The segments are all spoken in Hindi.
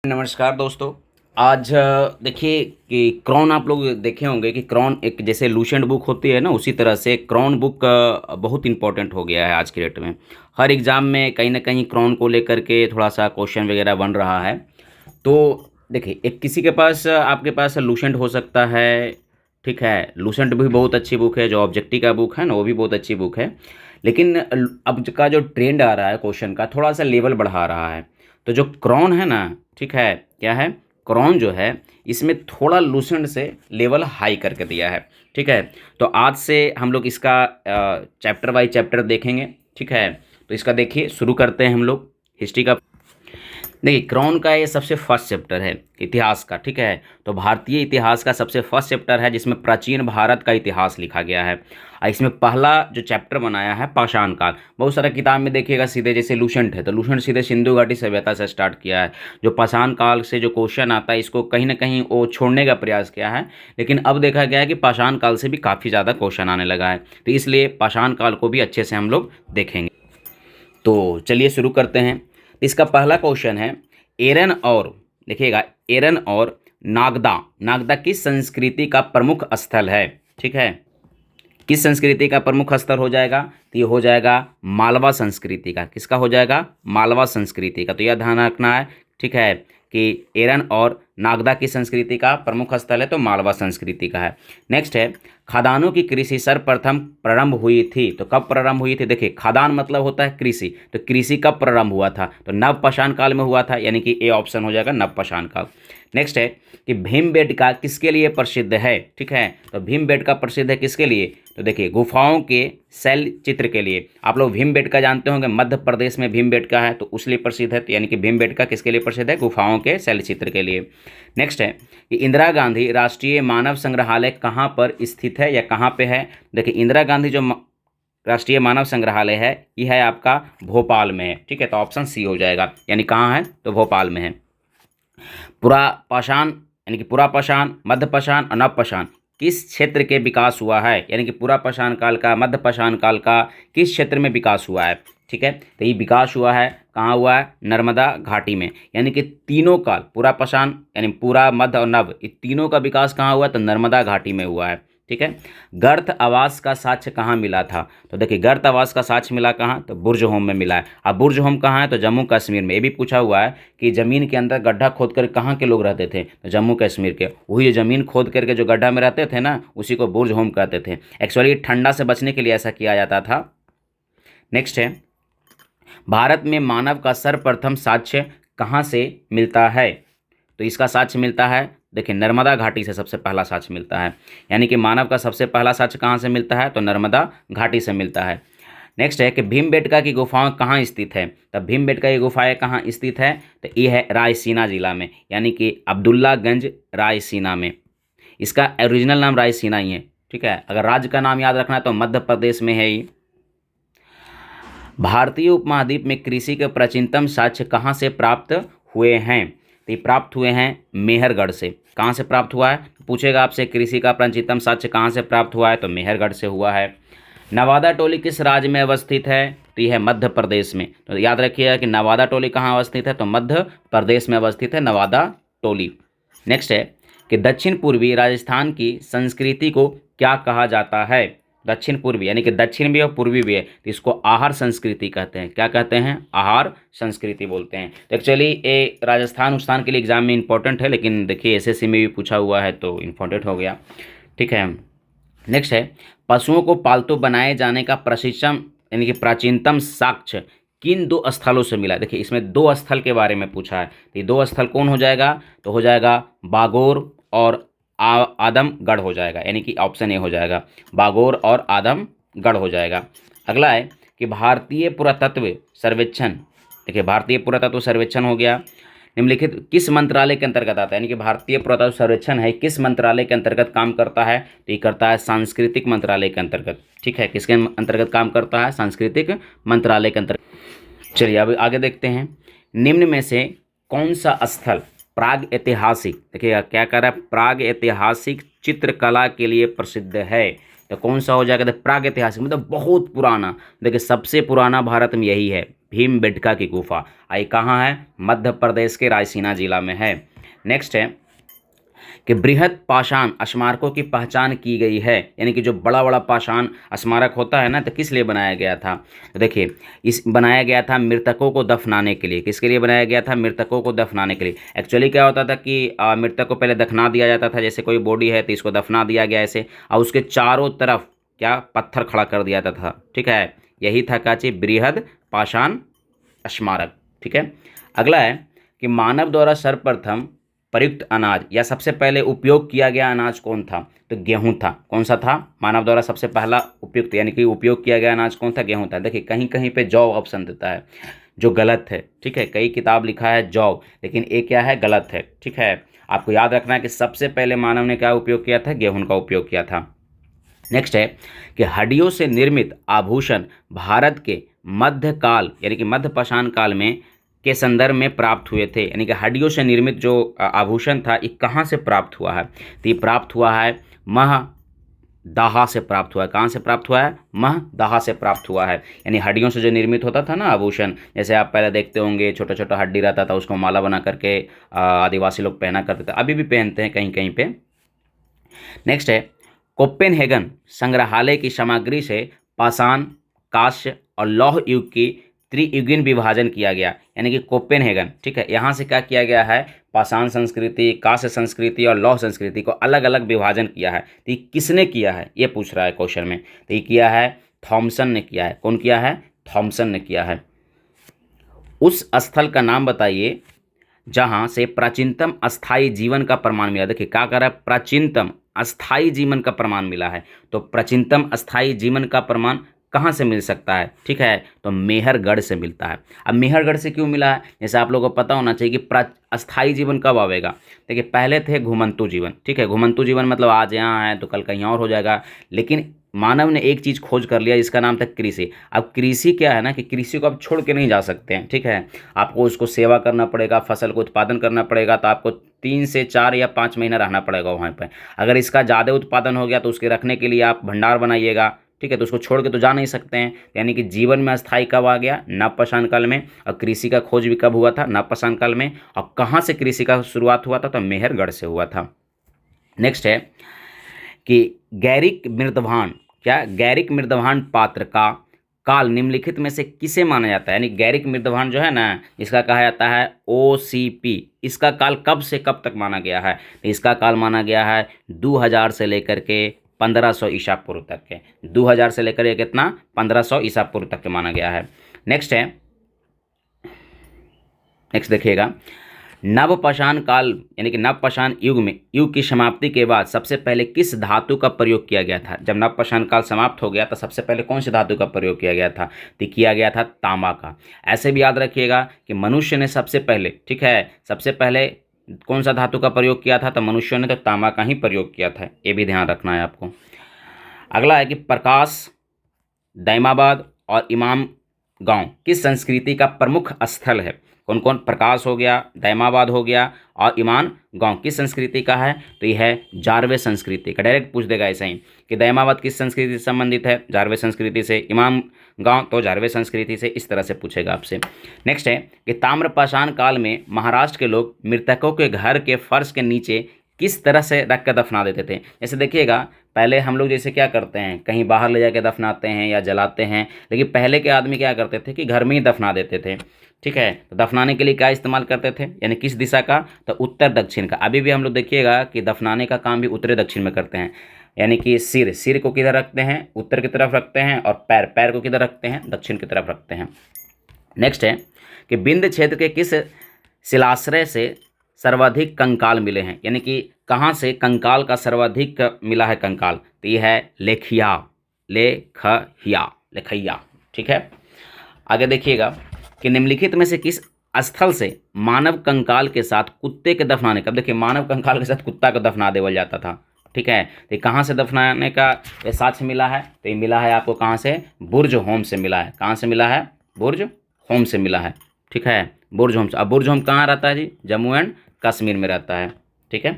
नमस्कार दोस्तों। आज देखिए कि क्राउन आप लोग देखे होंगे कि क्राउन एक जैसे लूसेंट बुक होती है ना, उसी तरह से क्राउन बुक बहुत इंपॉर्टेंट हो गया है आज के डेट में। हर एग्ज़ाम में कहीं ना कहीं क्राउन को लेकर के थोड़ा सा क्वेश्चन वगैरह बन रहा है। तो देखिए, एक किसी के पास आपके पास लूसेंट हो सकता है। ठीक है, लूसेंट भी बहुत अच्छी बुक है, जो ऑब्जेक्टिव का बुक है ना वो भी बहुत अच्छी बुक है। लेकिन अब का जो ट्रेंड आ रहा है क्वेश्चन का, थोड़ा सा लेवल बढ़ा रहा है। तो जो क्राउन है ना, ठीक है, क्या है, क्राउन जो है इसमें थोड़ा लूसेंट से लेवल हाई करके दिया है। ठीक है, तो आज से हम लोग इसका चैप्टर बाई चैप्टर देखेंगे। ठीक है, तो इसका देखिए, शुरू करते हैं हम लोग हिस्ट्री का। देखिए, क्राउन का ये सबसे फर्स्ट चैप्टर है इतिहास का। ठीक है, तो भारतीय इतिहास का सबसे फर्स्ट चैप्टर है जिसमें प्राचीन भारत का इतिहास लिखा गया है। और इसमें पहला जो चैप्टर बनाया है पाषाण काल। बहुत सारा किताब में देखिएगा सीधे जैसे लूसेंट है तो लूसेंट सीधे सिंधु घाटी सभ्यता से स्टार्ट किया है। जो पाषाण काल से जो क्वेश्चन आता है इसको कहीं ना कहीं वो छोड़ने का प्रयास किया है। लेकिन अब देखा गया है कि पाषाण काल से भी काफ़ी ज़्यादा क्वेश्चन आने लगा है, तो इसलिए पाषाण काल को भी अच्छे से हम लोग देखेंगे। तो चलिए शुरू करते हैं। इसका पहला क्वेश्चन है, एरन और, देखिएगा, एरन और नागदा, नागदा किस संस्कृति का प्रमुख स्थल है। ठीक है, किस संस्कृति का प्रमुख स्थल हो जाएगा, तो ये हो जाएगा मालवा संस्कृति का। किसका हो जाएगा, मालवा संस्कृति का। तो यह ध्यान रखना है। ठीक है, कि एरन और नागदा की संस्कृति का प्रमुख स्थल है तो मालवा संस्कृति का है। नेक्स्ट है, खादानों की कृषि सर्वप्रथम प्रारंभ हुई थी, तो कब प्रारंभ हुई थी। देखिए, खादान मतलब होता है कृषि, तो कृषि कब प्रारंभ हुआ था, तो नवपाषाण काल में हुआ था, यानी कि ए ऑप्शन हो जाएगा नवपाषाण काल। नेक्स्ट है कि भीमबेटका किसके लिए प्रसिद्ध है। ठीक है, तो भीमबेटका प्रसिद्ध है किसके लिए, तो देखिए गुफाओं के शैल चित्र के लिए। आप लोग भीमबेटका जानते होंगे, मध्य प्रदेश में भीमबेटका है तो उस लिए प्रसिद्ध है। तो यानी कि भीमबेटका किसके लिए प्रसिद्ध है, गुफाओं के शैल चित्र के लिए। नेक्स्ट है कि इंदिरा गांधी राष्ट्रीय मानव संग्रहालय कहाँ पर स्थित है या कहाँ पे है। देखिए, इंदिरा गांधी जो राष्ट्रीय मानव संग्रहालय है ये है आपका भोपाल में है। ठीक है, तो ऑप्शन सी हो जाएगा, यानी कहाँ है, तो भोपाल में है। पुरा पाषाण, यानी कि पुरा पाषाण, मध्य पाषाण और नव पाषाण किस क्षेत्र के विकास हुआ है, यानी कि पुरा पाषाण काल का, मध्य पाषाण काल का किस क्षेत्र में विकास हुआ है। ठीक है, तो ये विकास हुआ है कहाँ हुआ है, नर्मदा घाटी में। यानी कि तीनों काल, पुरा पाषाण यानी पूरा, मध्य और नव, ये तीनों का विकास कहाँ हुआ, तो नर्मदा घाटी में हुआ है। ठीक है, गर्थ आवास का साक्ष्य कहाँ मिला था, तो देखिए गर्थ आवास का साक्ष्य मिला कहाँ, तो बुर्ज होम में मिला है। अब बुर्ज होम कहाँ है, तो जम्मू कश्मीर में। ये भी पूछा हुआ है कि ज़मीन के अंदर गड्ढा खोद कर कहाँ के लोग रहते थे, तो जम्मू कश्मीर के। वही जो ज़मीन खोद करके जो गड्ढा में रहते थे ना, उसी को बुर्ज होम कहते थे। एक्चुअली ठंडा से बचने के लिए ऐसा किया जाता था। नेक्स्ट है, भारत में मानव का सर्वप्रथम साक्ष्य कहाँ से मिलता है, तो इसका साक्ष्य मिलता है, देखिए नर्मदा घाटी से सबसे पहला साक्ष्य मिलता है। यानी कि मानव का सबसे पहला साक्ष्य कहाँ से मिलता है, तो नर्मदा घाटी से मिलता है। नेक्स्ट है कि भीमबेटका की गुफाएं कहाँ स्थित है, तब भीमबेटका की गुफाएं कहाँ स्थित है, तो ये है रायसीना जिला में, यानी कि अब्दुल्लागंज रायसीना में। इसका ओरिजिनल नाम रायसीना ही है। ठीक है, अगर राज्य का नाम याद रखना है तो मध्य प्रदेश में है ये। भारतीय उपमहाद्वीप में कृषि के प्राचीनतम साक्ष्य कहाँ से प्राप्त हुए हैं, तो ये प्राप्त हुए हैं मेहरगढ़ से। कहाँ से प्राप्त हुआ है, पूछेगा आपसे कृषि का प्राचीनतम साक्ष्य कहाँ से प्राप्त हुआ है, तो मेहरगढ़ से हुआ है। नवादा टोली किस राज्य में अवस्थित है, तो यह है मध्य प्रदेश में। तो याद रखिएगा कि नवादा टोली कहाँ अवस्थित है, तो मध्य प्रदेश में अवस्थित है नवादा टोली। नेक्स्ट है कि दक्षिण पूर्वी राजस्थान की संस्कृति को क्या कहा जाता है। दक्षिण पूर्वी यानी कि दक्षिण भी और पूर्वी भी है, तो इसको आहार संस्कृति कहते हैं। क्या कहते हैं, आहार संस्कृति बोलते हैं। तो एक्चुअली ये राजस्थान उस्थान के लिए एग्जाम में इंपॉर्टेंट है, लेकिन देखिए एसएससी में भी पूछा हुआ है तो इंपॉर्टेंट हो गया। ठीक है, नेक्स्ट है, पशुओं को पालतू बनाए जाने का प्रशिक्षण यानी कि प्राचीनतम साक्ष्य किन दो स्थलों से मिला। देखिए, इसमें दो स्थल के बारे में पूछा है, तो ये दो स्थल कौन हो जाएगा, तो हो जाएगा बागोर और आदमगढ़ हो जाएगा, यानी कि ऑप्शन ए हो जाएगा, बागोर और आदमगढ़ हो जाएगा। अगला है कि भारतीय पुरातत्व सर्वेक्षण। देखिए, भारतीय पुरातत्व सर्वेक्षण हो गया, निम्नलिखित किस मंत्रालय के अंतर्गत आता है, यानी कि भारतीय पुरातत्व सर्वेक्षण है किस मंत्रालय के अंतर्गत काम करता है, तो ये करता है सांस्कृतिक मंत्रालय के अंतर्गत। ठीक है, किसके अंतर्गत काम करता है, सांस्कृतिक मंत्रालय के अंतर्गत। चलिए अब आगे देखते हैं, निम्न में से कौन सा स्थल प्राग ऐतिहासिक, देखिएगा क्या कर रहा है, प्राग ऐतिहासिक चित्रकला के लिए प्रसिद्ध है, तो कौन सा हो जाएगा, तो प्राग ऐतिहासिक मतलब बहुत पुराना। देखिए, सबसे पुराना भारत में यही है, भीमबेटका की गुफा। ये कहाँ है? मध्य प्रदेश के रायसीना जिला में है। नेक्स्ट है कि बृहद पाषाण स्मारकों की पहचान की गई है, यानी कि जो बड़ा बड़ा पाषाण स्मारक होता है ना, तो किस लिए बनाया गया था? तो देखिए, इस बनाया गया था मृतकों को दफनाने के लिए। किसके लिए बनाया गया था? मृतकों को दफनाने के लिए। एक्चुअली क्या होता था कि मृतक को पहले दफना दिया जाता था, जैसे कोई बॉडी है तो इसको दफना दिया गया ऐसे, और उसके चारों तरफ क्या पत्थर खड़ा कर दिया जाता था। ठीक है, यही था क्या चीज? बृहद पाषाण स्मारक। ठीक है, अगला है कि मानव द्वारा सर्वप्रथम प्रयुक्त अनाज या सबसे पहले उपयोग किया गया अनाज कौन था? तो गेहूं था। कौन सा था? मानव द्वारा सबसे पहला उपयुक्त यानी कि उपयोग किया गया अनाज कौन था? गेहूं था। देखिए, कहीं कहीं पे जौ ऑप्शन देता है, जो गलत है। ठीक है, कई किताब लिखा है जौ, लेकिन ये क्या है? गलत है। ठीक है, आपको याद रखना है कि सबसे पहले मानव ने क्या उपयोग किया था? गेहूं का उपयोग किया था। नेक्स्ट है कि हड्डियों से निर्मित आभूषण भारत के मध्यकाल यानी कि मध्य पाषाण काल में के संदर्भ में प्राप्त हुए थे, यानी कि हड्डियों से निर्मित जो आभूषण था ये कहाँ से प्राप्त हुआ है? तो ये प्राप्त हुआ है महदाहा से प्राप्त हुआ है। कहाँ से प्राप्त हुआ है? महदाहा से प्राप्त हुआ है। यानी हड्डियों से जो निर्मित होता था ना आभूषण, जैसे आप पहले देखते होंगे छोटा छोटा हड्डी रहता था, उसको माला बना करके आदिवासी लोग पहना करते थे, अभी भी पहनते हैं कहीं कहीं पे। नेक्स्ट है कोपेनहेगन संग्रहालय की सामग्री से पाषाण, कांस्य और लौह युग की त्रियुगीन विभाजन किया गया, यानी कि कोपेनहेगन। ठीक है, यहाँ से क्या किया गया है? पाषाण संस्कृति, कांस्य संस्कृति और लौह संस्कृति को अलग अलग विभाजन किया है। तो ये किसने किया है? ये पूछ रहा है क्वेश्चन में। तो ये किया है थॉमसन ने किया है। कौन किया है? थॉमसन ने किया है। उस स्थल का नाम बताइए जहां से प्राचीनतम अस्थायी जीवन का प्रमाण मिला। देखिए क्या कर रहा है? प्राचीनतम अस्थायी जीवन का प्रमाण मिला है। तो प्राचीनतम अस्थायी जीवन का प्रमाण कहाँ से मिल सकता है? ठीक है, तो मेहरगढ़ से मिलता है। अब मेहरगढ़ से क्यों मिला है? जैसे आप लोगों को पता होना चाहिए कि अस्थायी जीवन कब आवेगा। देखिए, पहले थे घुमंतु जीवन। ठीक है, घुमंतु जीवन मतलब आज यहाँ है तो कल कहीं और हो जाएगा, लेकिन मानव ने एक चीज़ खोज कर लिया जिसका नाम था कृषि। अब कृषि क्या है ना कि कृषि को आप छोड़ के नहीं जा सकते हैं। ठीक है, आपको उसको सेवा करना पड़ेगा, फसल को उत्पादन करना पड़ेगा, तो आपको 3 से 4 या 5 महीना रहना पड़ेगा वहाँ पर। अगर इसका ज़्यादा उत्पादन हो गया तो उसके रखने के लिए आप भंडार बनाइएगा। ठीक है, तो उसको छोड़ के तो जा नहीं सकते हैं। यानी कि जीवन में अस्थायी कब आ गया? नवपाषाण काल में। और कृषि का खोज भी कब हुआ था? नवपाषाण काल में। और कहाँ से कृषि का शुरुआत हुआ था? तो मेहरगढ़ से हुआ था। नेक्स्ट है कि गैरिक मृदभान, क्या गैरिक मृदभान पात्र का काल निम्नलिखित में से किसे माना जाता है? यानी गैरिक मृदभान जो है ना, इसका कहा जाता है OCP। इसका काल कब से कब तक माना गया है? तो इसका काल माना गया है 2000 से लेकर के 1500 ईसा पूर्व तक के। 2000 से लेकर के कितना? 1500 ईसा पूर्व तक के माना गया है। नेक्स्ट है, नेक्स्ट देखिएगा, नवपाषाण काल यानी कि नवपाषाण युग की समाप्ति के बाद सबसे पहले किस धातु का प्रयोग किया गया था? जब नवपाषाण काल समाप्त हो गया तो सबसे पहले कौन सी धातु का प्रयोग किया गया था? तो किया गया था तांबा का। ऐसे भी याद रखिएगा कि मनुष्य ने सबसे पहले, ठीक है, सबसे पहले कौन सा धातु का प्रयोग किया था? तो मनुष्यों ने तो तांबा का ही प्रयोग किया था। ये भी ध्यान रखना है आपको। अगला है कि प्रकाश, दैमाबाद और इमाम गांव किस संस्कृति का प्रमुख स्थल है? कौन कौन? प्रकाश हो गया, दैमाबाद हो गया और ईमान गांव किस संस्कृति का है? तो यह है जारवे संस्कृति का। डायरेक्ट पूछ देगा ऐसा ही कि दैमाबाद किस संस्कृति से संबंधित है? जारवे संस्कृति से। इमाम गांव तो जारवे संस्कृति से। इस तरह से पूछेगा आपसे। नेक्स्ट है कि ताम्रपाषाण काल में महाराष्ट्र के लोग मृतकों के घर के फर्श के नीचे किस तरह से रख कर दफना देते थे? जैसे देखिएगा, पहले हम लोग जैसे क्या करते हैं, कहीं बाहर ले जाके दफनाते हैं या जलाते हैं, लेकिन पहले के आदमी क्या करते थे कि घर में ही दफना देते थे। ठीक है, तो दफनाने के लिए क्या इस्तेमाल करते थे? यानी किस दिशा का? तो उत्तर दक्षिण का। अभी भी हम लोग देखिएगा कि दफनाने का काम भी उत्तरी दक्षिण में करते हैं। यानी कि सिर को किधर रखते हैं? उत्तर की तरफ रखते हैं। और पैर को किधर रखते हैं? दक्षिण की तरफ रखते हैं। नेक्स्ट है कि विंध्य क्षेत्र के किस शिलाश्रय से सर्वाधिक कंकाल मिले हैं? यानी कि कहाँ से कंकाल का सर्वाधिक मिला है कंकाल? तो ये है लेखैया। ठीक है, आगे देखिए कि निम्नलिखित में से किस स्थल से मानव कंकाल के साथ कुत्ते के दफनाने का? देखिए, मानव कंकाल के साथ कुत्ता को दफना देवल जाता था। ठीक है, तो कहाँ से दफनाने का ये साक्ष्य मिला है? तो ये मिला है आपको कहाँ से? बुर्ज होम से मिला है। कहाँ से मिला है? बुर्ज होम से मिला है। ठीक है, बुर्ज होम से। अब बुर्ज होम कहाँ रहता है जी? जम्मू एंड कश्मीर में रहता है। ठीक है,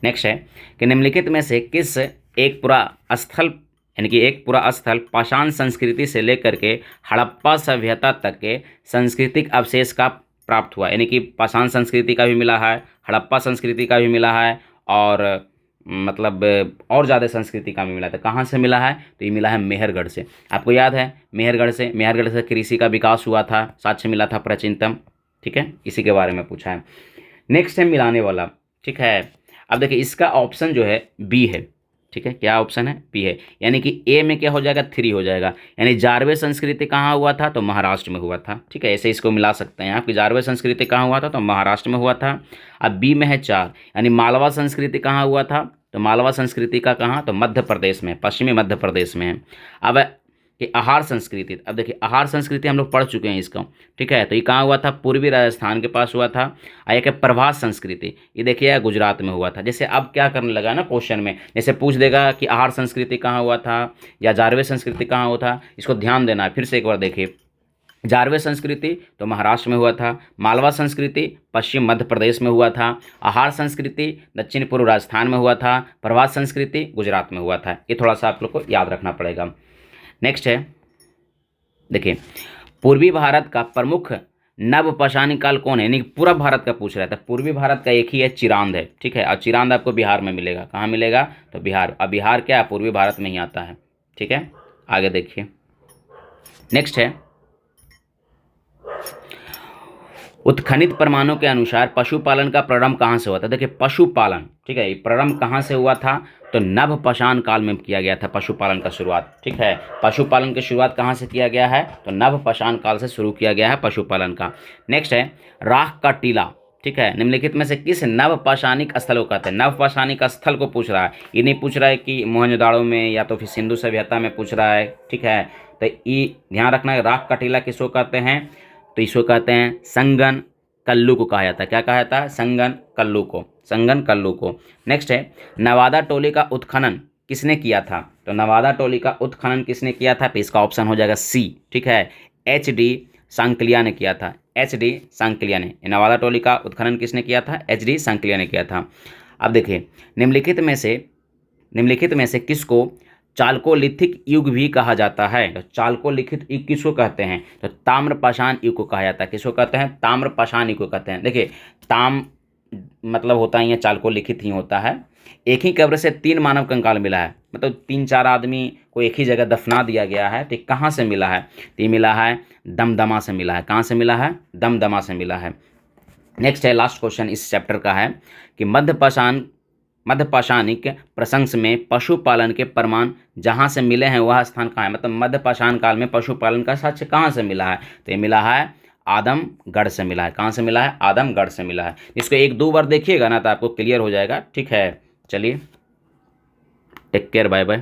नेक्स्ट है कि निम्नलिखित में से किस एक पुरा स्थल यानी कि एक पूरा स्थल पाषाण संस्कृति से लेकर के हड़प्पा सभ्यता तक के सांस्कृतिक अवशेष का प्राप्त हुआ। यानी कि पाषाण संस्कृति का भी मिला है, हड़प्पा संस्कृति का भी मिला है, और मतलब और ज़्यादा संस्कृति का भी मिला था। कहाँ से मिला है? तो ये मिला है मेहरगढ़ से। आपको याद है मेहरगढ़ से कृषि का विकास हुआ था, साक्ष्य मिला था प्राचीनतम। ठीक है, इसी के बारे में पूछा है। नेक्स्ट है मिलाने वाला। ठीक है, अब देखिए इसका ऑप्शन जो है बी है। ठीक है, क्या ऑप्शन है? बी है। यानी कि ए में क्या हो जाएगा? 3 हो जाएगा। यानी जारवे संस्कृति कहाँ हुआ था? तो महाराष्ट्र में हुआ था। ठीक है, ऐसे इसको मिला सकते हैं आपकी। जारवे संस्कृति कहाँ हुआ था? तो महाराष्ट्र में हुआ था। अब बी में है 4, यानी मालवा संस्कृति कहाँ हुआ था? तो मालवा संस्कृति का कहाँ? तो मध्य प्रदेश में, पश्चिमी मध्य प्रदेश में है। अब कि आहार संस्कृति, अब देखिए आहार संस्कृति हम लोग पढ़ चुके हैं इसको। ठीक है, तो ये कहाँ हुआ था? पूर्वी राजस्थान के पास हुआ था। एक है प्रभास संस्कृति, ये देखिए गुजरात में हुआ था। जैसे अब क्या करने लगा ना क्वेश्चन में, जैसे पूछ देगा कि आहार संस्कृति कहाँ हुआ था या जारवे संस्कृति कहाँ हुआ था, इसको ध्यान देना है। फिर से एक बार देखिए, जारवे संस्कृति तो महाराष्ट्र में हुआ था, मालवा संस्कृति पश्चिम मध्य प्रदेश में हुआ था, आहार संस्कृति दक्षिण पूर्व राजस्थान में हुआ था, प्रभास संस्कृति गुजरात में हुआ था। ये थोड़ा सा आप लोग को याद रखना पड़ेगा। नेक्स्ट है, देखिए पूर्वी भारत का प्रमुख नवपाषाणी काल कौन है? यानी पूरा भारत का पूछ रहा था। पूर्वी भारत का एक ही है, चिरांद है। ठीक है, और चिरांद आपको बिहार में मिलेगा। कहाँ मिलेगा? तो बिहार। अब बिहार क्या है? पूर्वी भारत में ही आता है। ठीक है, आगे देखिए। नेक्स्ट है, उत्खनित प्रमाणों के अनुसार पशुपालन का प्रारंभ कहाँ से हुआ था? देखिए पशुपालन, ठीक है, ये प्रारंभ कहाँ से हुआ था? तो नवपाषाण काल में किया गया था पशुपालन का शुरुआत। ठीक है, पशुपालन की शुरुआत कहाँ से किया गया है? तो नवपाषाण काल से शुरू किया गया है पशुपालन का। नेक्स्ट है, राख का टीला। ठीक है, निम्नलिखित में से किस नवपाषाणिक स्थल को कहते हैं? नवपाषाणिक स्थल को पूछ रहा है, ये नहीं पूछ रहा है कि मोहनजोदाड़ो में या तो फिर सिंधु सभ्यता में पूछ रहा है। ठीक है, तो ये ध्यान रखना है। राख का टीला किसको कहते हैं? तो इसको कहते हैं संगन कल्लू को कहा जाता है। क्या कहा जाता है? संगन कल्लू को, संगन कल्लू को। नेक्स्ट है, नवादा टोली का उत्खनन किसने किया था? तो नवादा टोली का उत्खनन किसने किया था? तो इसका ऑप्शन हो जाएगा सी। ठीक है, HD सांकलिया ने किया था। HD सांकलिया ने। नवादा टोली का उत्खनन किसने किया था? HD सांकलिया ने किया था। अब देखिए निम्नलिखित में से किसको चालकोलिथिक युग भी कहा जाता है? तो चालकोलिथिक युग किसको कहते हैं? तो ताम्रपाषाण युग को कहा जाता है। किसको कहते हैं? ताम्रपाषाण युग को कहते हैं। देखिए ताम मतलब होता है, या चालकोलिथित ही होता है। एक ही कब्र से 3 मानव कंकाल मिला है, मतलब 3-4 आदमी को एक ही जगह दफना दिया गया है। तो कहाँ से मिला है? तो ये मिला है दमदमा से मिला है। कहाँ से मिला है? दमदमा से मिला है। नेक्स्ट है, लास्ट क्वेश्चन इस चैप्टर का है कि मध्यपाषाणिक प्रशंस में पशुपालन के प्रमाण जहाँ से मिले हैं वह स्थान कहाँ है? मतलब मध्यपाषाण काल में पशुपालन का साक्ष्य कहाँ से मिला है? तो ये मिला है आदमगढ़ से मिला है। कहाँ से मिला है? आदमगढ़ से मिला है। इसको 1-2 बार देखिएगा ना तो आपको क्लियर हो जाएगा। ठीक है, चलिए टेक केयर, बाय बाय।